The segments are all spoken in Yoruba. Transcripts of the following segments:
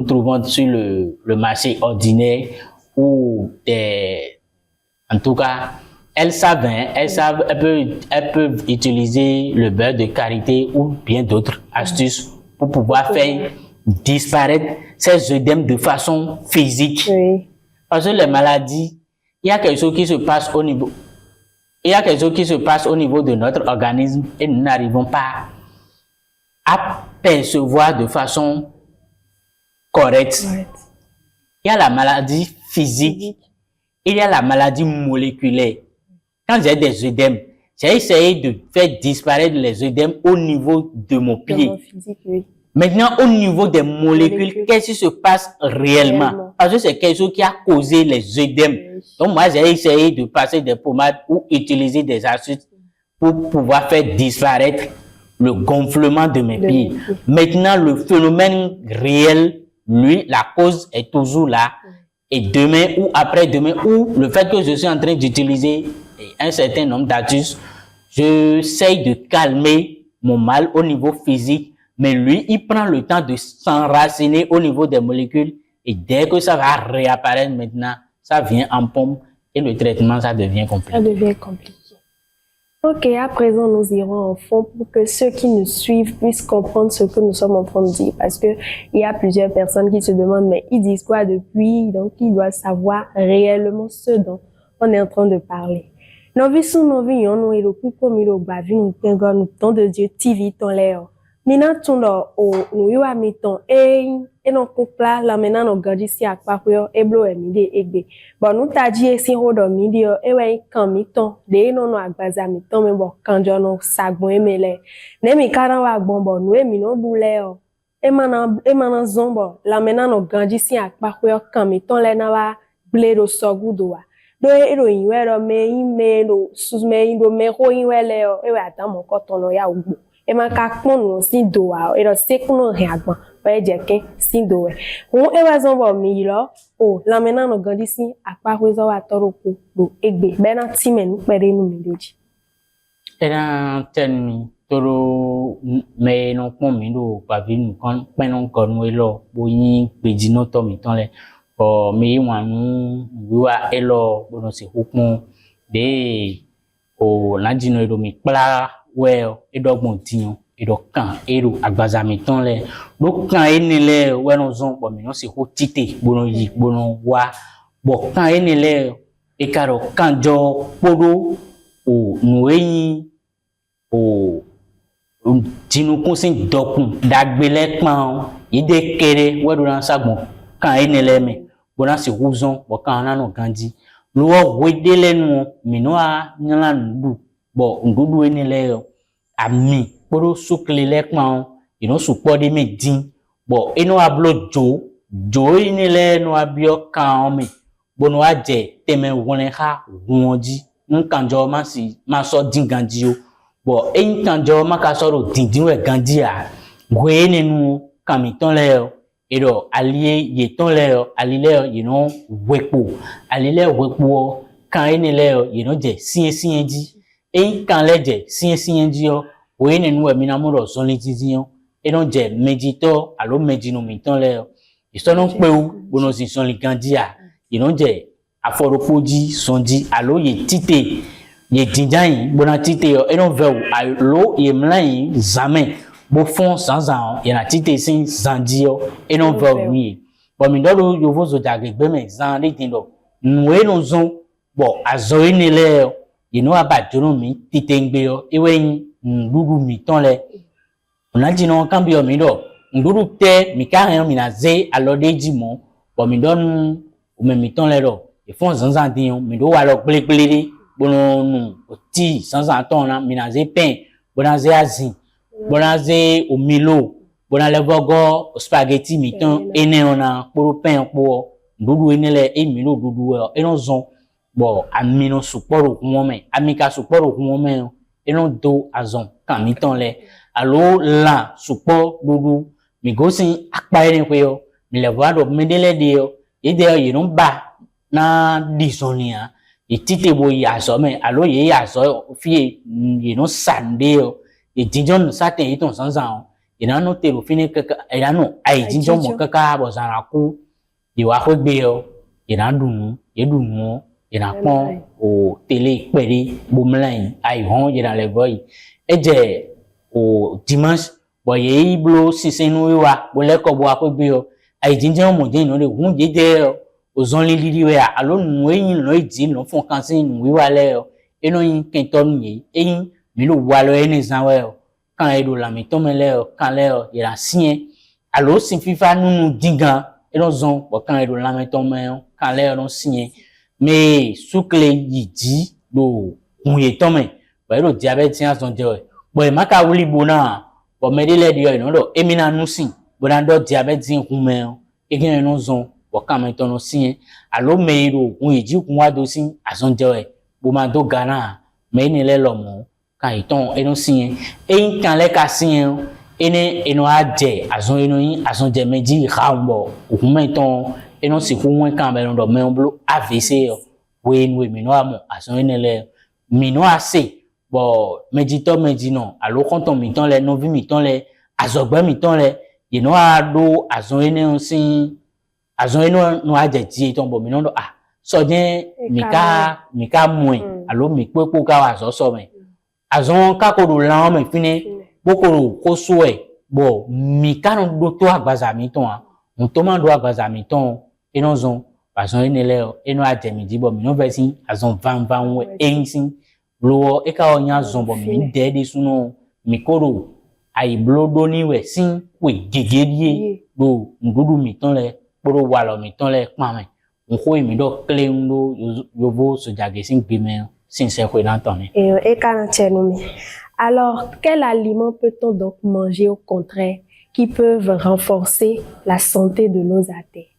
nous trouvons sur le marché ordinaire ou en tout cas, elles savent, elles peuvent utiliser le beurre de karité ou bien d'autres astuces pour pouvoir faire disparaître ces œdèmes de façon physique. Oui. Parce que les maladies, il y a quelque chose qui se passe au niveau, de notre organisme et nous n'arrivons pas à percevoir de façon correcte. Il y a la maladie physique, il y a la maladie moléculaire. Quand j'ai des œdèmes, j'ai essayé de faire disparaître les œdèmes au niveau de mon pied. Maintenant, au niveau des molécules, qu'est-ce qui se passe réellement? Parce que c'est quelque chose qui a causé les œdèmes. Donc moi, j'ai essayé de passer des pommades ou utiliser des astuces pour pouvoir faire disparaître le gonflement de mes pieds. Maintenant, le phénomène réel, lui, la cause est toujours là. Et demain ou après-demain, ou le fait que je suis en train d'utiliser un certain nombre d'astuces, j'essaye de calmer mon mal au niveau physique, mais lui, il prend le temps de s'enraciner au niveau des molécules et dès que ça va réapparaître maintenant, ça vient en pomme et le traitement, ça devient compliqué. Ça devient compliqué. Ok, à présent, nous irons en fond pour que ceux qui nous suivent puissent comprendre ce que nous sommes en train de dire. Parce que il y a plusieurs personnes qui se demandent, mais ils disent quoi depuis? Donc, ils doivent savoir réellement ce dont on est en train de parler. Nous vivons, nous et le plus premier, nous nous temps de Dieu, TV, ton l'air. Maintenant, tout nous y a mis ton et non couple là maintenant nous garder si à quoi et blo et midi egbe bon nous t'a dit si ho do midi e we kan mi ton de no no agbaza mi ton me bon kan jo no sagbon emele ne mi karan wa gbon bon nous e mi no dule o e mana zombo là maintenant nous garder si à quoi kan mi ton le na wa bledo sogudo wa do e ro yin we ro me lo sus me ndo me ho yin we le o e we atan mo ko ton no ya ugbo e ma ka pon no si do wa e ro se kun no hin agbon ouais jeke sindo we on e wa zon bo mi lo o la mena no gandi si apa wezo wa toroko do egbe be na ti me nu pere nu mi deji era ten mi toro me no pon mi do pa vi nu kan pe no kon we lo bo yin peji no to mi ton le o mi wan nu wa e lo bo no se hukun de o la jino do mi pla we e dogbon tiyan kan ero agbazami ton le do kan enile we no zon po mi no se ho tite bono yi bono wa bo kan enile e karo kan jo podo o nueyin o tinu kun sin dokun dagbele pan ide kere we do ran sagbon kan enile me bona se ho zon bo kan na no ganji lo we de lenu mi no a nyan ndu bo ndudu enile ami poro sukle lekman ino supo de me din bo ino ablo jo ini le no abio kan mi bono aje teme won ha wonji nkanjo ma si ma so din ganji o bo nkanjo ma ka so ro din we ganji a gwe ninu kami ton le ero aliye ye ton le alile ino wepo alile wepo kan ini le ino je sin ji kan le je sin ji o we nenu we mina mo ro son le tizion e don je meji to alo meji no mi ton le iso no pe u bono si son le ganji a e don je aforopoji sonji alo ye tite ye dinjan bona tite e don ve alo ye mlan zaman bo fon sans an ye na tite sin zanji o e don ve wi bo mi do yo vo zo jage gbe me zan le tin do nwe no zon bo azo ni le you know about jono mi tite ngbe yo ewe ndudu mi ton le ona jino kan bi o mi do ndudu te mi ka han mi na ze alode jimo bo mi don o me mi ton le do e fon zanzan din mi do wa lo gbelegbe bono nu ti zanzan ton na mi na ze pen bona ze azin bona ze o milo bona le vogo spaghetti mi ton ene ona poro pen po ndudu enele e mi lo dudu e no zon bo amino suporo kunwome amika suporo kunwome eno do azon kan mi ton le alo la supo dudu mi go sin apa ere pe yo mi le wa do medele de yo ide yo yi no ba na disonia itite bo ya so me alo ye ya so fie yi no sande yo e dijon satin yi ton sansan ina no te ro fini kaka ina no ai jinjo mo kaka bo zara ku di wa ko gbe yo ina dunu ye dunu ina pon o télé pere bo mlan ai hon ina le boy eje o dimanche bo ye iblo sisenu wa bo le ko bo wa ko gbe yo ai jinjo mo je no le hun je de ozon lili we alo nu eyin no idi no fun kan sin nu wi wa le o eno yin kin to ni eyin mi lo wa lo eni san we o kan e do la mi to me le o kan le o ira sin alo sin fifa nunu dingan eno zon bo kan e do la mi to me o kan le o no sin me sukle yidi do kun ye to me bo e do diabetes an son je o bo e maka wuli bona bo me de le di o no do emi na nu sin bo na do diabetes kun me o e kin eno zon wakama itono sin alo meiro un eji kun wa do sin asonje e bo ma do gana me ni le lomo ka iton eno sin e kan le ka sin ene eno aje azon eno yin asonje meji khambo okun me iton eno si ku won kan be do me blo avc we nwe mi no amo azon ene le mi no ase bo meji to meji no alo konton mi ton le no vi mi ton le azogbe mi ton le ye no ado azon ene sin azon eno no aje ti ton bo mi no do so den mi ka mu alo mi pepo ka wa so me azon ka ko do la me fini boko ko so e bo mi ka no do to agbaza mi ton mo to ma do agbaza mi ton eno zon azon ene le eno aje mi di bo mi no ve sin azon van we ensin lo e ka onya zon bo mi de de suno mi koro ai blodo ni we sin we gegedie do ngudu mi ton le poro walo mi ton le pame on ko mi do clean do yovo so jage sin gbeme sin se ko dan ton ni et alors quel aliment peut-on donc manger au contraire qui peuvent renforcer la santé de nos artères?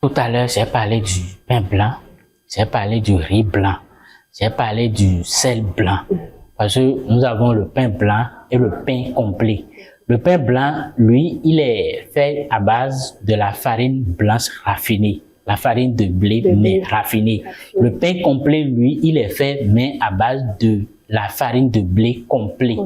Tout à l'heure j'ai parlé du pain blanc, j'ai parlé du riz blanc, j'ai parlé du sel blanc parce que nous avons le pain blanc et le pain complet. Le pain blanc, lui, il est fait à base de la farine blanche raffinée, la farine de blé mais raffinée. Le pain complet, lui, il est fait mais à base de la farine de blé complet.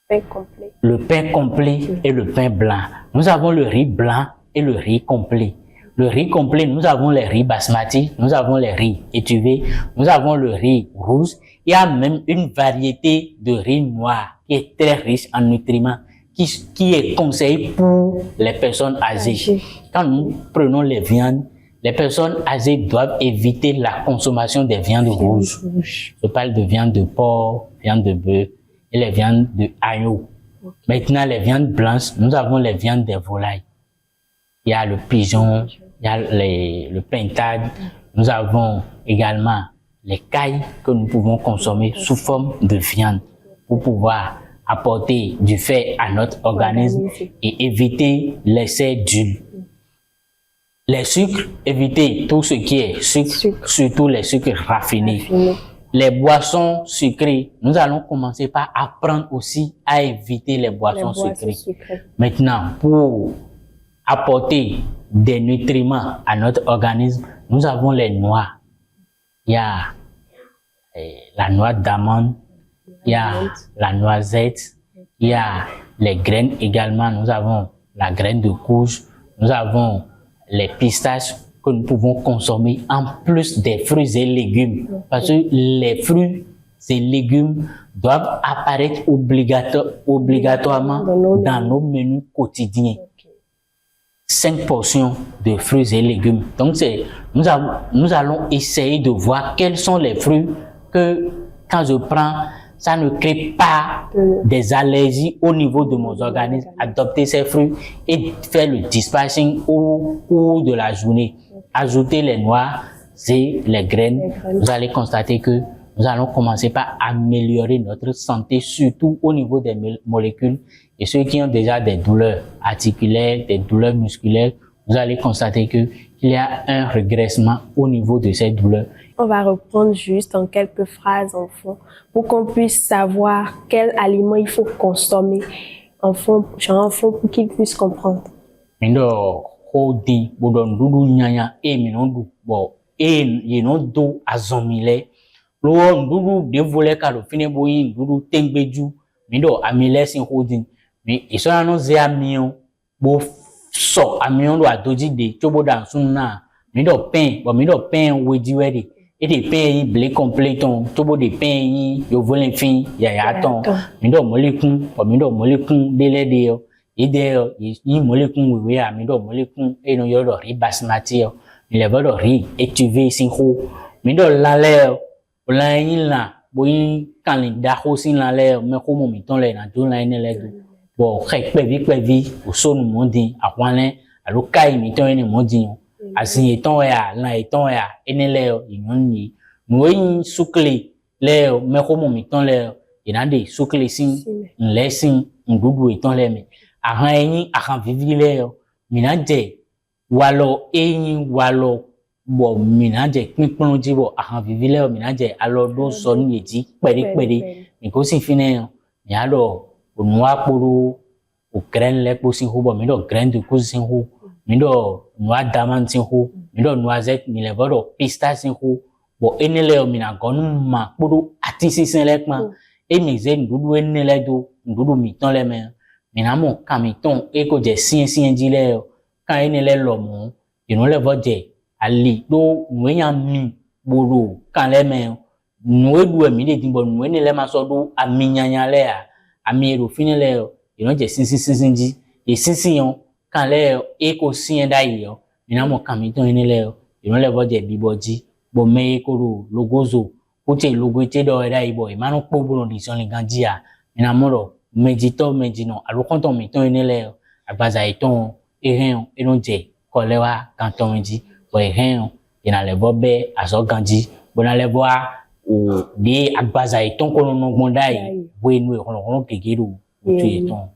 Pain complet. Le pain complet et le pain blanc. Nous avons le riz blanc et le riz complet. Le riz complet, nous avons les riz basmati, nous avons les riz étuvé, nous avons le riz rouge. Il y a même une variété de riz noir qui est très riche en nutriments, qui est conseillé pour les personnes âgées. Quand nous prenons les viandes, les personnes âgées doivent éviter la consommation des viandes rouges. Je parle de viande de porc, viande de bœuf et les viandes de agneau. Maintenant, les viandes blanches, nous avons les viandes des volailles. Il y a le pigeon, il y a le pintade. Nous avons également les cailles que nous pouvons consommer sous forme de viande pour pouvoir apporter du fer à notre organisme et éviter l'excès d'huile. Les sucres, éviter tout ce qui est sucre, surtout les sucres raffinés. Les boissons sucrées, nous allons commencer par apprendre aussi à éviter les boissons sucrées. Maintenant, pour apporter des nutriments à notre organisme, nous avons les noix. Il y a la noix d'amande, il y a la noisette, il y a les graines également. Nous avons la graine de courge, nous avons les pistaches que nous pouvons consommer en plus des fruits et légumes. Parce que les fruits et légumes doivent apparaître obligatoirement dans nos menus quotidiens. 5 portions de fruits et légumes. Donc, nous allons essayer de voir quels sont les fruits que, quand je prends, ça ne crée pas des allergies au niveau de mon organisme. Adopter ces fruits et faire le dispatching au cours de la journée. Ajouter les noix et les graines. Vous allez constater que nous allons commencer par améliorer notre santé, surtout au niveau des molécules. Et ceux qui ont déjà des douleurs articulaires, des douleurs musculaires, vous allez constater qu'il y a un régressement au niveau de ces douleurs. On va reprendre juste en quelques phrases en fond pour qu'on puisse savoir quel aliment il faut consommer en fond pour qu'ils puissent comprendre. mais ils sont nos amis bo so amion do adoji de chobo dan sunna mi do pain wedi wedi et des pain blé complet ton chobo de pain yi yo volen fin ya ton mi do molekun dele de yo ide yi molekun wewe a mi do molekun e no yo do ri basmati yo mi le do ri etuve sin ho mi do lale o la yin la bo yin kan le da ho sin lale me ko mo mi ton le na do la yin le do bo xek pe vi o so nu mondi akwanle alo kai mi ton ni mondi asin eton ya la eton ya enele iyon ni no yin sukle le me ko mo mi ton le inade sukle sin nlesin ndudu eton le me ahan yin ahan vivi le minaje walo eyin walo bo minaje pinpon jibo ahan vivi le minaje alo do so ni eji pere nko sin fine mi alo onua poro o grain le po sin ho bo mi do grain de ko sin ho mi do noa diamant sin ho mi do noisette mi le do pista sin ho bo enele mi na gonu ma poro atisi sin le pan e mi ze ndudu enele do ndudu mi ton le me mi na mo kamiton e ko je sin ji le kan enele lo mo inu le vo je ali do nweyan mi boro kan le me nwe du mi de dimbo nwe enele ma so do aminyanya le a ami ero finele you je sin ji e sin yon kan le e ko sin da yi yo mi na mo kamiton enele you le vo je biboji bo me ko ro logozo o te logo te do da yi boy manu po bo di son le ganji a mi na mo ro meji no alo konton mi ton enele agbaza iton ehen e no je ko le wa kanton ji bo ehen ina le vo be aso ganji bo na le vo a o de agbaza iton ko no gbon da yi bo enu e ko kegeru o tu iton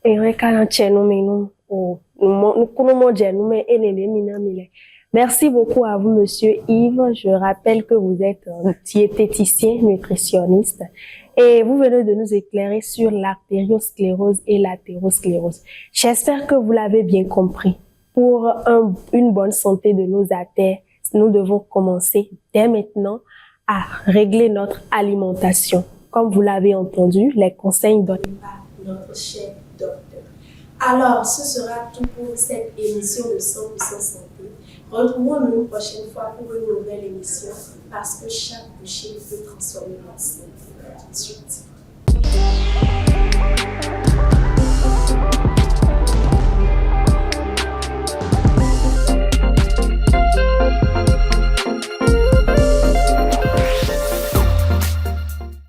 e we kala chenu mi nu o nu kuno mo je nu me enele mi na mi le. Merci beaucoup à vous, Monsieur Yves. Je rappelle que vous êtes diététicien, nutritionniste, et vous venez de nous éclairer sur l'artériosclérose et l'athérosclérose. J'espère que vous l'avez bien compris. Pour une bonne santé de nos artères, nous devons commencer dès maintenant à régler notre alimentation. Comme vous l'avez entendu, les conseils donnés par notre cher docteur. Alors, ce sera tout pour cette émission de 100% santé. Retrouvons-nous une prochaine fois pour une nouvelle émission parce que chaque bouchée peut transformer notre santé.